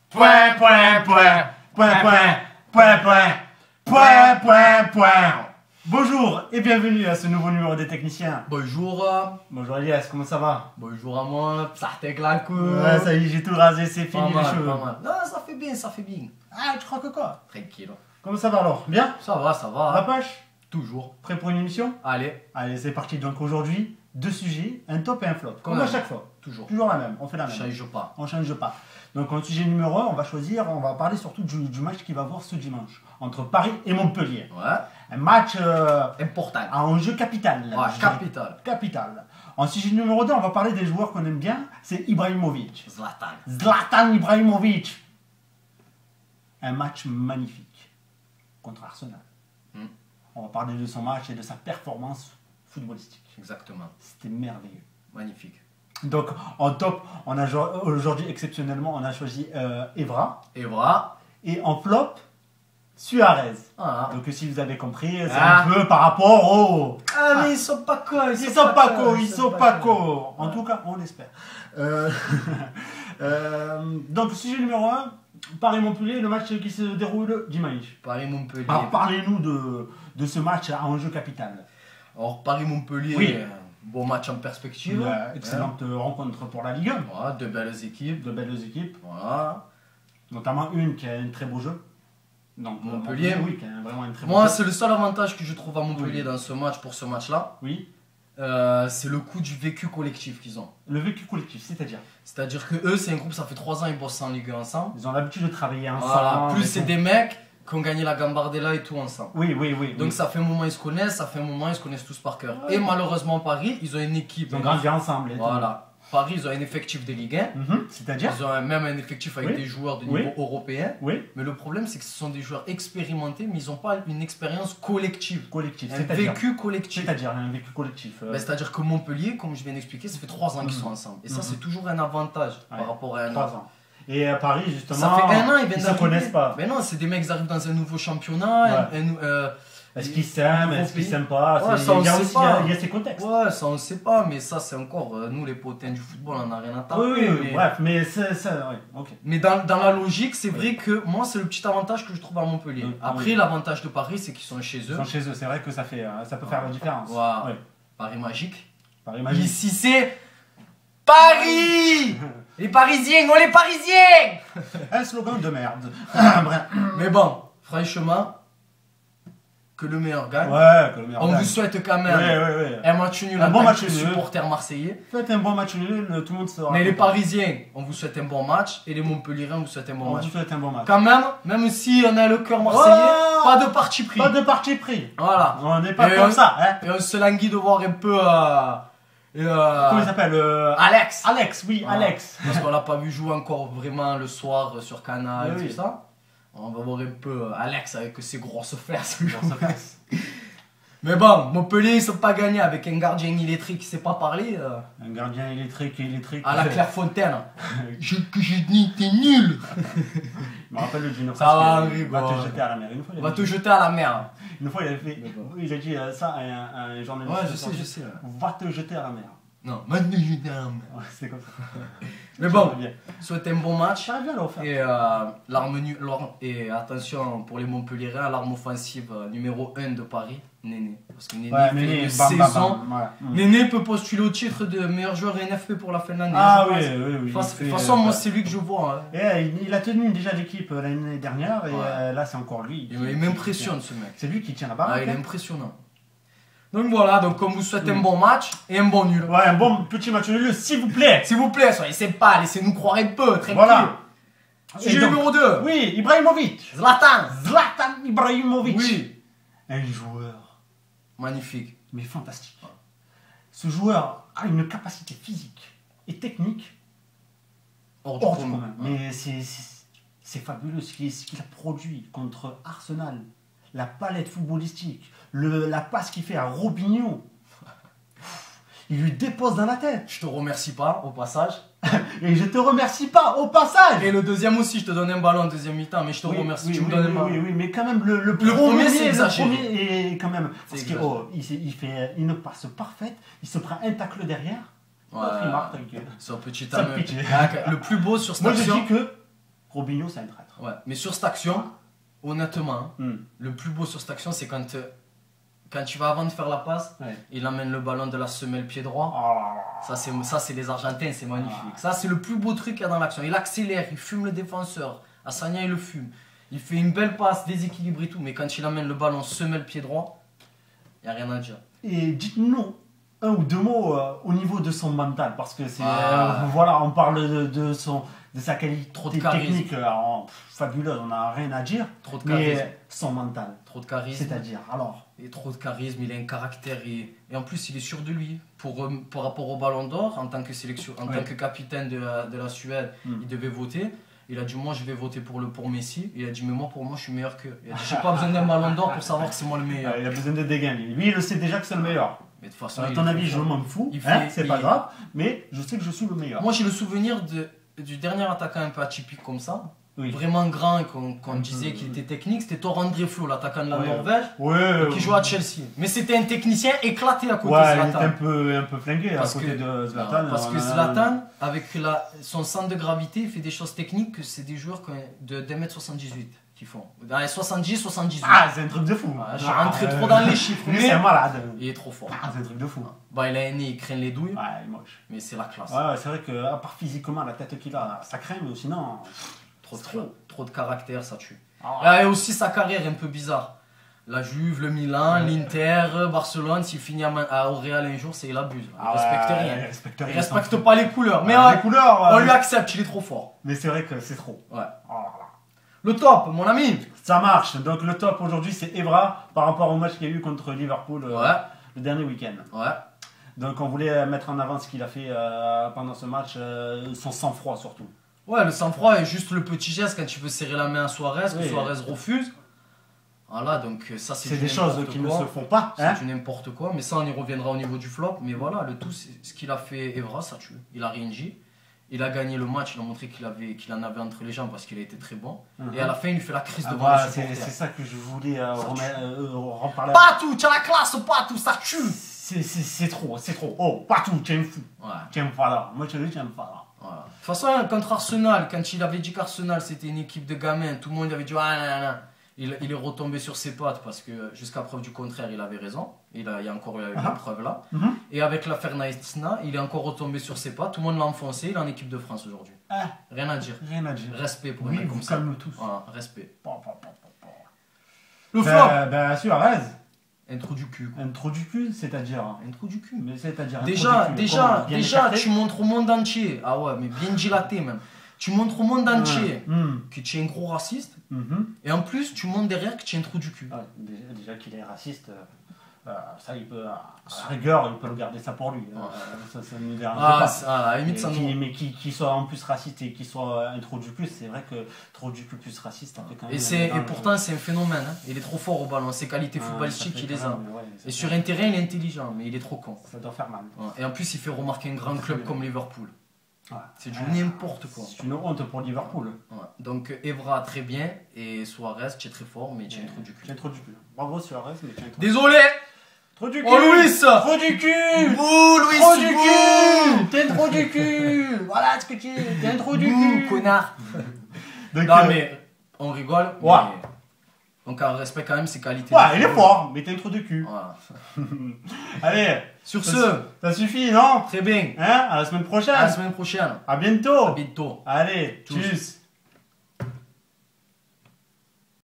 Point, point, point, point, point, point, point, point, point, point. Bonjour et bienvenue à ce nouveau numéro des techniciens. Bonjour. Bonjour Elias, comment ça va? Bonjour à moi, ça t'es la cour. Ouais, ça y est, j'ai tout rasé, c'est Pas fini les mal, cheveux. pas mal. Non, ça fait bien, ça fait bien. Ah, tu crois que quoi? Tranquille. Comment ça va alors? Bien? Ça va, ça va. La pêche? Toujours. Prêt pour une émission? Allez, Allez, c'est parti. Donc aujourd'hui, deux sujets, un top et un flop. Comme à chaque fois. toujours. Toujours la même, on fait la même. Change pas. On change pas. Donc en sujet numéro 1, on va parler surtout du match qui va avoir ce dimanche entre Paris et Montpellier. Ouais. Un match Important. à enjeu capital. Ouais, capital. Capital. En sujet numéro 2, on va parler des joueurs qu'on aime bien, c'est Ibrahimovic. Zlatan. Zlatan Ibrahimovic. Un match magnifique contre Arsenal. On va parler de son match et de sa performance footballistique. Exactement. C'était merveilleux. Magnifique. Donc en top, on a aujourd'hui exceptionnellement, on a choisi Evra. Evra. Et en flop, Suarez. Ah. Donc si vous avez compris, c'est un peu par rapport au... Ah, mais ils sont pas cons. Ils sont pas co, ils sont pas co. En tout cas, on l'espère. Donc sujet numéro 1, Paris-Montpellier, le match qui se déroule dimanche. Paris-Montpellier. Alors parlez-nous de ce match à enjeu capital. Alors, Paris-Montpellier, Oui. Bon match en perspective. Excellente rencontre pour la Ligue 1. Voilà, deux belles équipes. De belles équipes. Voilà. Notamment une qui a un très beau jeu. Donc Montpellier. Oui, qui a vraiment un très beau Moi, jeu. c'est le seul avantage que je trouve à Montpellier Oui. dans ce match, pour ce match-là. Oui. C'est le coup du vécu collectif qu'ils ont. Le vécu collectif, c'est-à-dire C'est-à-dire que eux, c'est un groupe, ça fait 3 ans, ils bossent en Ligue 1 ensemble. ils ont l'habitude de travailler ensemble. Voilà. Plus et c'est tout. des mecs qui ont gagné la Gambardella et tout ensemble. Oui, oui, oui. Donc oui. ça fait un moment ils se connaissent, ça fait un moment ils se connaissent tous par cœur. Ouais. Et malheureusement Paris, ils ont une équipe. Ils ont grandi ensemble. Et tout. Voilà. Paris, ils ont un effectif de Ligue 1. C'est-à-dire Ils ont même un effectif avec Oui. des joueurs de Oui. niveau européen. Oui. Mais le problème, c'est que ce sont des joueurs expérimentés, mais ils n'ont pas une expérience collective. Collectif. Un C'est-à-dire vécu collectif. C'est-à-dire un vécu collectif. Ben, c'est-à-dire que Montpellier, comme je viens d'expliquer, ça fait 3 ans qu'ils sont ensemble. Et ça, c'est toujours un avantage par rapport à un 3 an. ans. Et à Paris, justement, Ça fait un an, ils viennent se d'arriver. connaissent pas. Mais non, c'est des mecs qui arrivent dans un nouveau championnat. Est-ce qu'ils s'aiment, est-ce qu'ils s'aiment pas Ouais, ça, on Il y a sait aussi pas. il y a ces contextes. Ouais, ça on sait pas, mais ça c'est encore. Nous les potins du football, on n'a rien à taper. Oui, mais... bref, mais c'est ça, oui, ok. Mais dans la logique, c'est vrai que moi, c'est le petit avantage que je trouve à Montpellier. Après, oui. l'avantage de Paris, c'est qu'ils sont chez Ils eux. sont chez eux, c'est vrai que ça peut faire la différence. Voilà. Oui. Paris magique. Paris magique. Ici, c'est Paris. Les Parisiens, on les Parisiens. Un slogan de merde. Bref. Mais bon, franchement, que le meilleur gagne. Ouais, que le meilleur On gagne. vous souhaite quand Ouais, même ouais, ouais. un match nul Un en bon tant match que nul. supporter marseillais. Faites un bon match nul, tout le monde sera. Mais les content. Parisiens, on vous souhaite un bon match. Et les Montpelliérains, on vous souhaite un bon On match. vous souhaite un bon match. Quand même si on a le cœur marseillais, Oh, pas de parti pris. Pas de parti pris. Voilà. On n'est pas Et comme ça, hein. Et on se languit de voir un peu. Comment il s'appelle Alex. Alex, oui, Voilà. Alex. Parce qu'on l'a pas vu jouer encore vraiment le soir sur Canal Oui, et oui. tout ça. On va voir un peu Alex avec ses grosses fesses. Bon, ça passe. Mais bon, Montpellier, ils sont pas gagnés avec un gardien illettré qui sait pas parler. Un gardien électrique. À la Clairefontaine. Je dis, t'es nul. Je me rappelle le Gino. Ça va, il va rigole. te jeter à la mer. Une fois, On va te jeter à la mer. Une fois, il avait fait. Il a dit ça à un journaliste. Ouais, je sais. Va te jeter à la mer. Non, maintenant je jeter à la mer. Ouais, c'était comme ça. Mais bon, bien. souhaite un bon match. Ça va bien, là, au fait. Et attention pour les Montpelliérains, l'arme offensive numéro 1 de Paris, Néné. Parce que Néné Ouais, fait Néné, une bam, bam, saison. bam, ouais. Néné peut postuler au titre de meilleur joueur NFP pour la fin de l'année. Ah je oui, pense. oui, oui. De toute façon, moi c'est lui que je vois. Hein. Et il a tenu déjà l'équipe l'année dernière et Ouais. là c'est encore lui. Il m'impressionne ce mec. C'est lui qui tient la Ah, baraque. il est hein. impressionnant. Donc voilà, donc on vous souhaite un bon match et un bon nul. Ouais, un bon petit match nul, s'il vous plaît. S'il vous plaît, soyez sympas, laissez-nous croire un peu, tranquille. Voilà. Sujet Et donc- numéro 2. Oui, Ibrahimovic. Zlatan. Zlatan Ibrahimovic. Oui. Un joueur, Magnifique. mais fantastique. Ce joueur a une capacité physique et technique Hors du hors du commun. commun. Mais c'est fabuleux ce qu'il a produit contre Arsenal. La palette footballistique, la passe qu'il fait à Robinho. Il lui dépose dans la tête. Je te remercie pas au passage. Et je te remercie pas au passage. Et le deuxième aussi, je te donne un ballon en deuxième mi-temps, mais je te Oui, remercie. oui, tu oui, me donnes un oui, ballon. oui, mais quand même le premier, c'est le exagéré. premier est quand même parce C'est que exagéré. il fait une passe parfaite, il se prend un tacle derrière. Ouais. L'autre, il marque avec Son petit Sans âme. pitié. Ah, le plus beau sur cette Moi je action. dis que Robinho, c'est un traître. Ouais, mais sur cette action, honnêtement, Hmm. le plus beau sur cette action, c'est quand tu vas avant de faire la passe, Ouais. il amène le ballon de la semelle pied droit. Oh là là. Ça c'est les Argentins, c'est magnifique. Ah. Ça, c'est le plus beau truc qu'il y a dans l'action. Il accélère, il fume le défenseur. Asania, il le fume. Il fait une belle passe, déséquilibre et tout, mais quand il amène le ballon semelle pied droit, il n'y a rien à dire. Et dites-nous un ou deux mots au niveau de son mental, parce que c'est Ah. on parle de sa qualité Trop de charisme. technique fabuleuse, on n'a rien à dire, Trop de charisme. mais son mental, Trop de charisme. c'est-à-dire, alors, Et trop de charisme, il a un caractère et en plus il est sûr de lui. Par rapport au Ballon d'Or, en tant que Ouais. tant que capitaine de la Suède, il devait voter. Il a dit moi je vais voter pour Messi. Il a dit mais moi pour moi je suis meilleur qu'eux. Il a dit j'ai pas besoin d'un Ballon d'Or pour savoir que c'est moi le meilleur. il a besoin de dégâts. Lui, il le sait déjà que c'est le meilleur. Mais de toute façon, À il ton est avis, trop je fort. m'en fous, Il hein, fait- c'est pas il- grave, mais je sais que je suis le meilleur. Moi j'ai le souvenir du dernier attaquant un peu atypique comme ça. Oui. Vraiment grand, qu'on disait qu'il était technique, c'était Thor André Flo, l'attaquant de la Ouais. Norvège, Ouais, qui jouait à Chelsea. Mais c'était un technicien éclaté à côté ouais, de il était Zlatan. un peu flingué Parce à côté que- de Zlatan. Parce que Zlatan, avec son centre de gravité, il fait des choses techniques que c'est des joueurs de 1m78 qui font. Dans les 70, 78. Ah, c'est un truc de fou. Je rentre trop dans les chiffres, Lui, c'est un mais malade. il est trop fort. Ah, c'est un truc de fou. Bah, il a un nez, il craigne les douilles, Ouais, il est moche. mais c'est la classe. Ouais, c'est vrai qu'à part physiquement, la tête qu'il a, ça craint, mais sinon. Trop de caractère, ça tue. Ah, Et aussi sa carrière un peu bizarre. La Juve, le Milan, l'Inter, Barcelone, s'il finit au Real un jour, c'est il abuse. Il respecte rien. Il respecte Il rien. respecte pas les couleurs. Mais les couleurs. on lui accepte, il est trop fort. Mais c'est vrai que c'est trop. Ouais. Oh là là. Le top, mon ami. Ça marche. Donc le top aujourd'hui, c'est Evra par rapport au match qu'il y a eu contre Liverpool Ouais. le dernier week-end. Ouais. Donc on voulait mettre en avant ce qu'il a fait pendant ce match, son sang-froid surtout. Ouais, le sang-froid et juste le petit geste quand tu veux serrer la main à Suarez, que Oui. Suarez refuse. Voilà, donc ça c'est C'est du des choses n'importe qui ne quoi. se font pas. C'est Hein. du n'importe quoi, mais ça on y reviendra au niveau du flop. Mais voilà, le tout, c'est ce qu'il a fait Evra, ça tue. Il a rien dit. Il a gagné le match, il a montré qu'il en avait entre les jambes parce qu'il a été très bon. Et à la fin, il lui fait la crise Ah, devant voilà, le c'est supporter. ça que je voulais reparler. Partout, tu as la classe, partout, ça tue. C'est trop, c'est trop. Oh, partout, tu es un fou. Ouais. Tu es un fada. Moi, je te dis, tu es un fada. Voilà. De toute façon, contre Arsenal, quand il avait dit qu'Arsenal c'était une équipe de gamins, tout le monde avait dit ah, nan, nan. Il est retombé sur ses pattes parce que jusqu'à preuve du contraire, il avait raison. Il y a encore eu la preuve là. Et avec l'affaire Naïsna, il est encore retombé sur ses pattes. Tout le monde l'a enfoncé. Il est en équipe de France aujourd'hui. Ah, Rien à dire. rien à dire. Respect pour un Oui, mec vous comme ça. calme tous. Voilà, respect. Bon, bon, bon, bon, bon. Le flop. Ben, Suarez, Un trou du cul. Quoi. un trou du cul, c'est-à-dire. Un trou du cul. Mais c'est-à-dire. un Déjà, trou du cul. Comment, bien écarté tu montres au monde entier. Ah ouais, mais bien dilaté même. Tu montres au monde entier que tu es un gros raciste. Et en plus, tu montres derrière que tu es un trou du cul. Ah, déjà qu'il est raciste, ça, il peut, à la rigueur, il peut le garder ça pour lui. Ça ne dérange pas. À la limite, ça nous. Mais qu'il soit en plus raciste et qu'il soit un trou du cul, c'est vrai que trou du cul plus raciste, ça fait quand même. Et pourtant, c'est un phénomène. Hein. Il est trop fort au ballon. Ses qualités footballistiques, il les a. Et sur un terrain, il est intelligent, mais il est trop con. Ça doit faire mal. Et en plus, il fait remarquer un grand club comme Liverpool. Ouais. C'est du n'importe quoi. C'est une honte pour Liverpool. Ouais. Donc Evra très bien et Suarez tu es très fort mais tu es un trou du Tu cul. es un trou du cul. Bravo Suarez, mais tu es un trou. Désolé. Trou du cul. Oh Louis. Trou du cul. Bouh Louis. Trou du cul. T'es un trou du cul. Voilà ce que tu es. T'es un trou du cul. Connard. Donc, Non mais on rigole. Ouais. Mais on respecte quand même ses qualités. Ouais, il est fort, mais t'es un trou du cul. Voilà. Allez. Sur Ça ce, Ça suffit, non? très bien. Hein? À la semaine prochaine. À la semaine prochaine. À bientôt. À bientôt. Allez, Tchuss. tchuss.